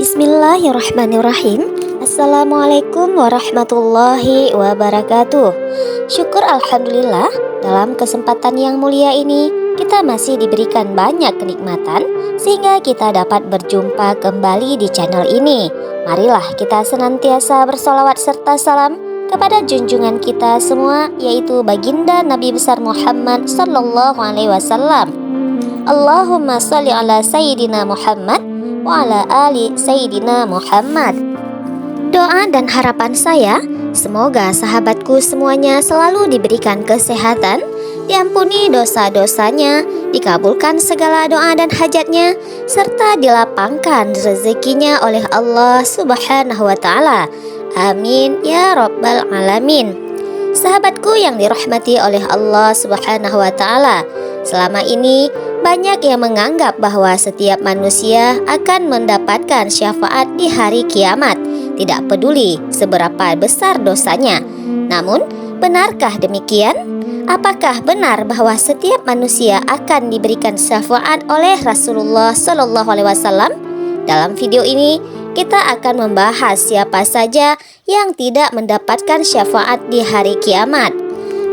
Bismillahirrahmanirrahim. Assalamualaikum warahmatullahi wabarakatuh. Syukur alhamdulillah, dalam kesempatan yang mulia ini kita masih diberikan banyak kenikmatan sehingga kita dapat berjumpa kembali di channel ini. Marilah kita senantiasa bersolawat serta salam kepada junjungan kita semua, yaitu baginda Nabi besar Muhammad sallallahu alaihi wasallam. Allahumma sholli ala sayyidina Muhammad wa ala ali sayyidina Muhammad. Doa dan harapan saya, semoga sahabatku semuanya selalu diberikan kesehatan, diampuni dosa-dosanya, dikabulkan segala doa dan hajatnya, serta dilapangkan rezekinya oleh Allah Subhanahu wa Ta'ala. Amin ya Rabbal Alamin. Sahabatku yang dirahmati oleh Allah Subhanahu wa Ta'ala, selama ini banyak yang menganggap bahwa setiap manusia akan mendapatkan syafaat di hari kiamat, tidak peduli seberapa besar dosanya. Namun, benarkah demikian? Apakah benar bahwa setiap manusia akan diberikan syafaat oleh Rasulullah Shallallahu Alaihi Wasallam? Dalam video ini, kita akan membahas siapa saja yang tidak mendapatkan syafaat di hari kiamat.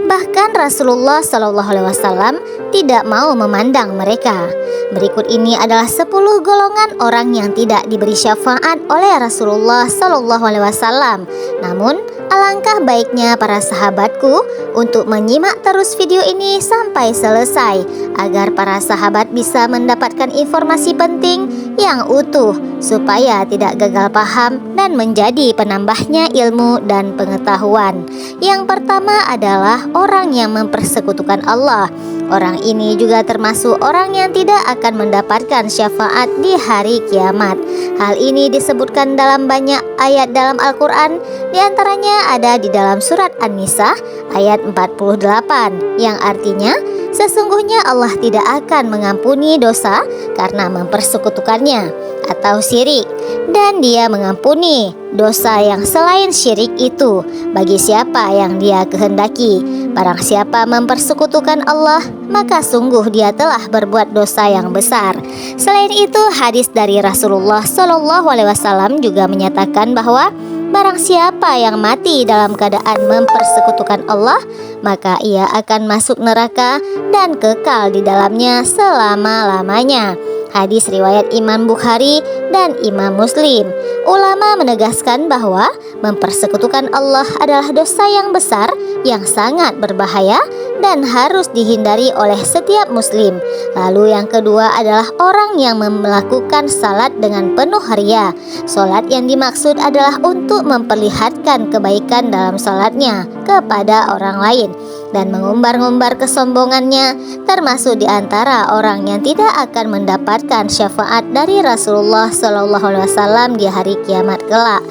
Bahkan Rasulullah Shallallahu Alaihi Wasallam tidak mau memandang mereka. Berikut ini adalah 10 golongan orang yang tidak diberi syafaat oleh Rasulullah Shallallahu Alaihi Wasallam. Namun, alangkah baiknya para sahabatku untuk menyimak terus video ini sampai selesai agar para sahabat bisa mendapatkan informasi penting yang utuh supaya tidak gagal paham dan menjadi penambahnya ilmu dan pengetahuan. Yang pertama adalah orang yang mempersekutukan Allah. Orang ini juga termasuk orang yang tidak akan mendapatkan syafaat di hari kiamat. Hal ini disebutkan dalam banyak ayat dalam Al-Quran. Di antaranya ada di dalam surat An-Nisa ayat 48 yang artinya, sesungguhnya Allah tidak akan mengampuni dosa karena mempersekutukannya atau syirik, dan Dia mengampuni dosa yang selain syirik itu bagi siapa yang Dia kehendaki. Barang siapa mempersekutukan Allah, maka sungguh dia telah berbuat dosa yang besar. Selain itu, hadis dari Rasulullah Shallallahu Alaihi Wasallam juga menyatakan bahwa barang siapa yang mati dalam keadaan mempersekutukan Allah, maka ia akan masuk neraka dan kekal di dalamnya selama-lamanya. Hadis riwayat Imam Bukhari dan Imam Muslim. Ulama menegaskan bahwa mempersekutukan Allah adalah dosa yang besar yang sangat berbahaya dan harus dihindari oleh setiap muslim. Lalu yang kedua adalah orang yang melakukan salat dengan penuh ria. Salat yang dimaksud adalah untuk memperlihatkan kebaikan dalam salatnya kepada orang lain dan mengumbar-ngumbar kesombongannya, termasuk di antara orang yang tidak akan mendapatkan syafaat dari Rasulullah Shallallahu Alaihi Wasallam di hari kiamat kelak.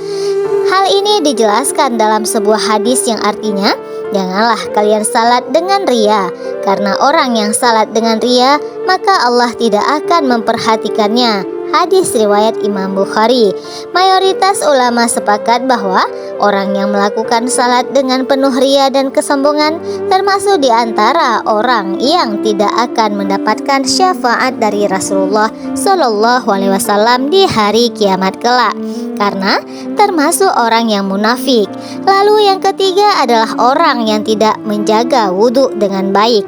Hal ini dijelaskan dalam sebuah hadis yang artinya, janganlah kalian salat dengan ria, karena orang yang salat dengan ria, maka Allah tidak akan memperhatikannya. Hadis riwayat Imam Bukhari. Mayoritas ulama sepakat bahwa orang yang melakukan salat dengan penuh ria dan kesombongan termasuk di antara orang yang tidak akan mendapatkan syafaat dari Rasulullah Shallallahu Alaihi Wasallam di hari kiamat kelak, karena termasuk orang yang munafik. Lalu yang ketiga adalah orang yang tidak menjaga wudhu dengan baik.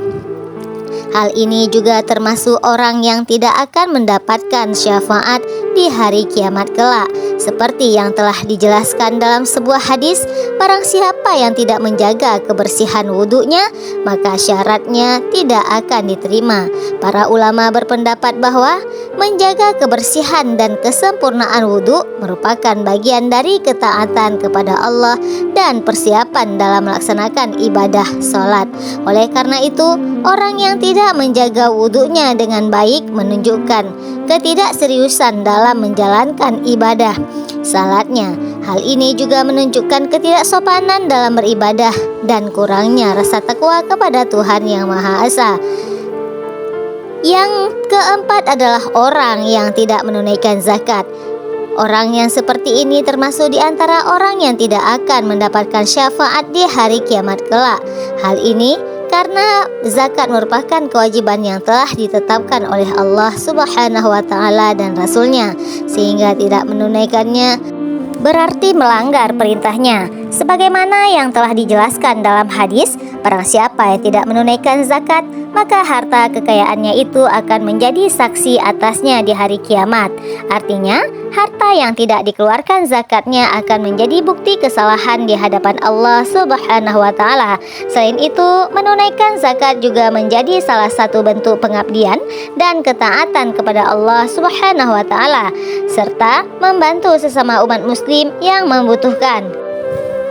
Hal ini juga termasuk orang yang tidak akan mendapatkan syafaat di hari kiamat kelak. Seperti yang telah dijelaskan dalam sebuah hadis, barang siapa yang tidak menjaga kebersihan wudhunya, maka syaratnya tidak akan diterima. Para ulama berpendapat bahwa menjaga kebersihan dan kesempurnaan wudhu merupakan bagian dari ketaatan kepada Allah dan persiapan dalam melaksanakan ibadah sholat. Oleh karena itu, orang yang tidak menjaga wudhunya dengan baik menunjukkan ketidakseriusan dalam menjalankan ibadah salatnya. Hal ini juga menunjukkan ketidaksopanan dalam beribadah dan kurangnya rasa takwa kepada Tuhan Yang Maha Esa. Yang keempat adalah orang yang tidak menunaikan zakat. Orang yang seperti ini termasuk di antara orang yang tidak akan mendapatkan syafaat di hari kiamat kelak. Hal ini karena zakat merupakan kewajiban yang telah ditetapkan oleh Allah Subhanahu wa Ta'ala dan Rasul-Nya, sehingga tidak menunaikannya berarti melanggar perintahnya. Sebagaimana yang telah dijelaskan dalam hadis, barang siapa yang tidak menunaikan zakat, maka harta kekayaannya itu akan menjadi saksi atasnya di hari kiamat. Artinya, harta yang tidak dikeluarkan zakatnya akan menjadi bukti kesalahan di hadapan Allah Subhanahu wa Ta'ala. Selain itu, menunaikan zakat juga menjadi salah satu bentuk pengabdian dan ketaatan kepada Allah Subhanahu wa Ta'ala, serta membantu sesama umat muslim yang membutuhkan.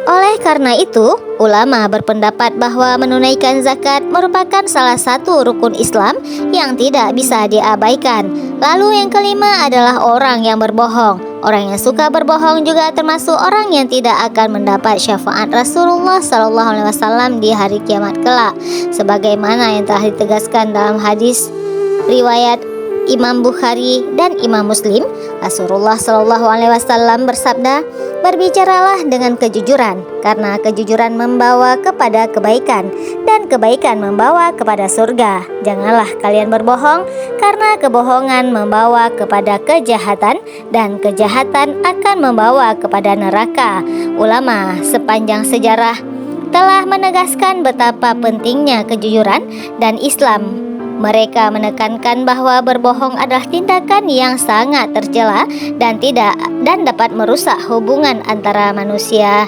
Oleh karena itu, ulama berpendapat bahwa menunaikan zakat merupakan salah satu rukun Islam yang tidak bisa diabaikan. Lalu yang kelima adalah orang yang berbohong. Orang yang suka berbohong juga termasuk orang yang tidak akan mendapat syafaat Rasulullah SAW di hari kiamat kelak, sebagaimana yang telah ditegaskan dalam hadis riwayat Imam Bukhari dan Imam Muslim. Rasulullah SAW bersabda, "Berbicaralah dengan kejujuran, karena kejujuran membawa kepada kebaikan, dan kebaikan membawa kepada surga. Janganlah kalian berbohong, karena kebohongan membawa kepada kejahatan, dan kejahatan akan membawa kepada neraka." Ulama sepanjang sejarah telah menegaskan betapa pentingnya kejujuran dan Islam. Mereka menekankan bahwa berbohong adalah tindakan yang sangat tercela dan dapat merusak hubungan antara manusia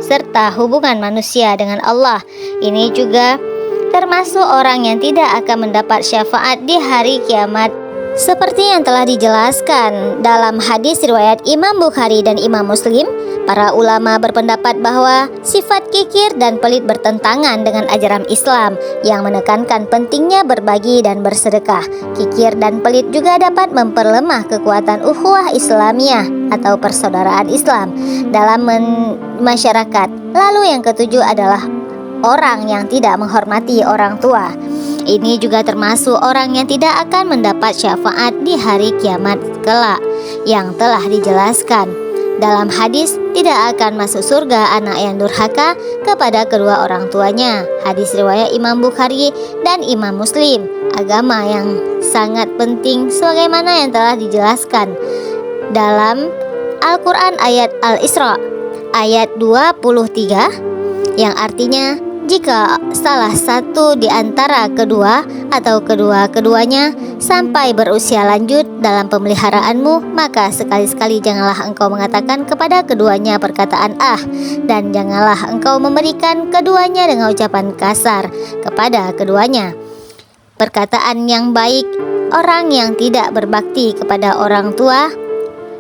serta hubungan manusia dengan Allah. Ini juga termasuk orang yang tidak akan mendapat syafaat di hari kiamat. Seperti yang telah dijelaskan dalam hadis riwayat Imam Bukhari dan Imam Muslim, para ulama berpendapat bahwa sifat kikir dan pelit bertentangan dengan ajaran Islam yang menekankan pentingnya berbagi dan bersedekah. Kikir dan pelit juga dapat memperlemah kekuatan ukhuwah Islamiyah atau persaudaraan Islam dalam masyarakat. Lalu yang ketujuh adalah orang yang tidak menghormati orang tua. Ini juga termasuk orang yang tidak akan mendapat syafaat di hari kiamat kelak, yang telah dijelaskan dalam hadis, tidak akan masuk surga anak yang durhaka kepada kedua orang tuanya. Hadis riwayat Imam Bukhari dan Imam Muslim. Agama yang sangat penting sebagaimana yang telah dijelaskan dalam Al-Quran ayat Al-Isra ayat 23, yang artinya, jika salah satu di antara kedua atau kedua-keduanya sampai berusia lanjut dalam pemeliharaanmu, maka sekali-sekali janganlah engkau mengatakan kepada keduanya perkataan "ah", dan janganlah engkau memberikan keduanya dengan ucapan kasar kepada keduanya. Perkataan yang baik orang yang tidak berbakti kepada orang tua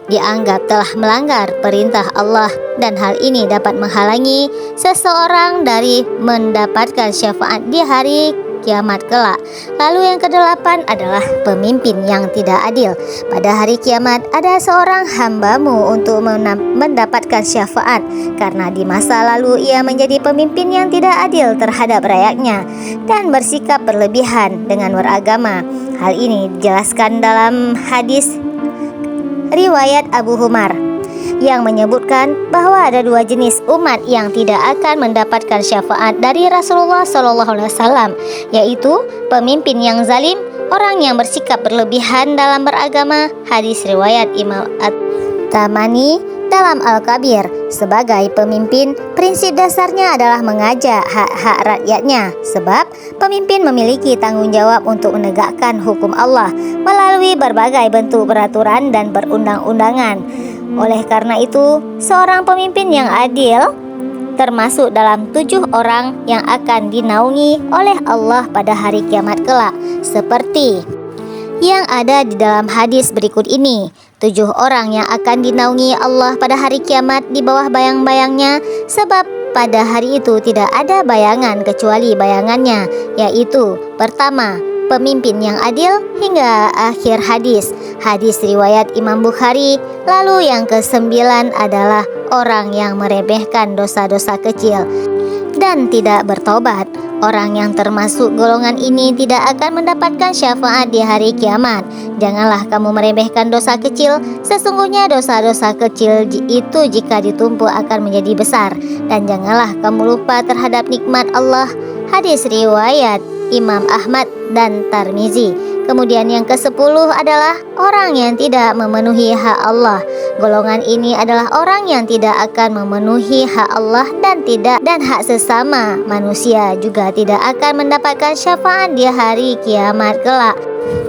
dianggap telah melanggar perintah Allah, dan hal ini dapat menghalangi seseorang dari mendapatkan syafaat di hari kiamat kelak. Lalu yang kedelapan adalah pemimpin yang tidak adil. Pada hari kiamat ada seorang hambamu untuk mendapatkan syafaat karena di masa lalu ia menjadi pemimpin yang tidak adil terhadap rakyatnya dan bersikap berlebihan dengan beragama. Hal ini dijelaskan dalam hadis riwayat Abu Humar yang menyebutkan bahwa ada dua jenis umat yang tidak akan mendapatkan syafaat dari Rasulullah SAW, yaitu pemimpin yang zalim, orang yang bersikap berlebihan dalam beragama. Hadis riwayat Imam At-Tamani dalam Al-Kabir. Sebagai pemimpin, prinsip dasarnya adalah mengajak hak-hak rakyatnya, sebab pemimpin memiliki tanggung jawab untuk menegakkan hukum Allah melalui berbagai bentuk peraturan dan perundang-undangan. Oleh karena itu, seorang pemimpin yang adil termasuk dalam 7 orang yang akan dinaungi oleh Allah pada hari kiamat kelak, seperti yang ada di dalam hadis berikut ini. 7 orang yang akan dinaungi Allah pada hari kiamat di bawah bayang-bayangnya, sebab pada hari itu tidak ada bayangan kecuali bayangannya, yaitu pertama, pemimpin yang adil, hingga akhir hadis. Hadis riwayat Imam Bukhari. Lalu yang ke-9 adalah orang yang meremehkan dosa-dosa kecil dan tidak bertobat. Orang yang termasuk golongan ini tidak akan mendapatkan syafaat di hari kiamat. Janganlah kamu meremehkan dosa kecil. Sesungguhnya dosa-dosa kecil itu jika ditumpuk akan menjadi besar. Dan janganlah kamu lupa terhadap nikmat Allah. Hadis riwayat Imam Ahmad dan Tirmizi. Kemudian yang ke-10 adalah orang yang tidak memenuhi hak Allah. Golongan ini adalah orang yang tidak akan memenuhi hak Allah dan hak sesama manusia juga tidak akan mendapatkan syafaat di hari kiamat kelak.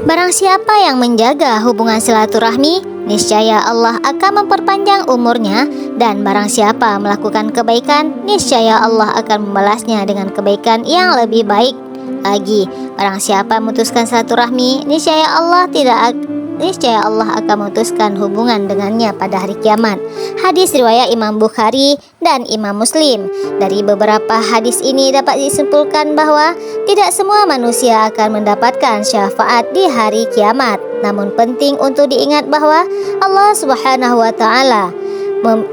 Barang siapa yang menjaga hubungan silaturahmi, niscaya Allah akan memperpanjang umurnya, dan barang siapa melakukan kebaikan, niscaya Allah akan membalasnya dengan kebaikan yang lebih baik lagi. Barang siapa memutuskan silaturahmi, niscaya Allah akan memutuskan hubungan dengannya pada hari kiamat. Hadis riwayat Imam Bukhari dan Imam Muslim. Dari beberapa hadis ini dapat disimpulkan bahwa tidak semua manusia akan mendapatkan syafaat di hari kiamat. Namun penting untuk diingat bahwa Allah Subhanahu wa taala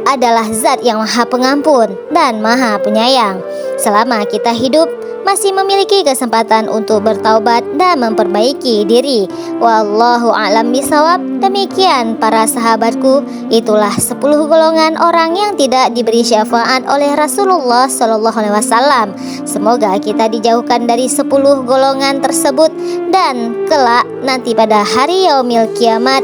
adalah zat yang maha pengampun dan maha penyayang. Selama kita hidup, masih memiliki kesempatan untuk bertaubat dan memperbaiki diri. Wallahu a'lam bishawab. Demikian para sahabatku, itulah 10 golongan orang yang tidak diberi syafaat oleh Rasulullah SAW. Semoga kita dijauhkan dari 10 golongan tersebut, dan kelak nanti pada hari yaumil kiamat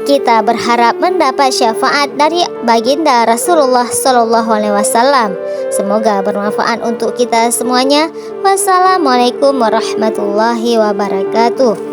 kita berharap mendapat syafaat dari baginda Rasulullah SAW. Semoga bermanfaat untuk kita semuanya. Wassalamualaikum warahmatullahi wabarakatuh.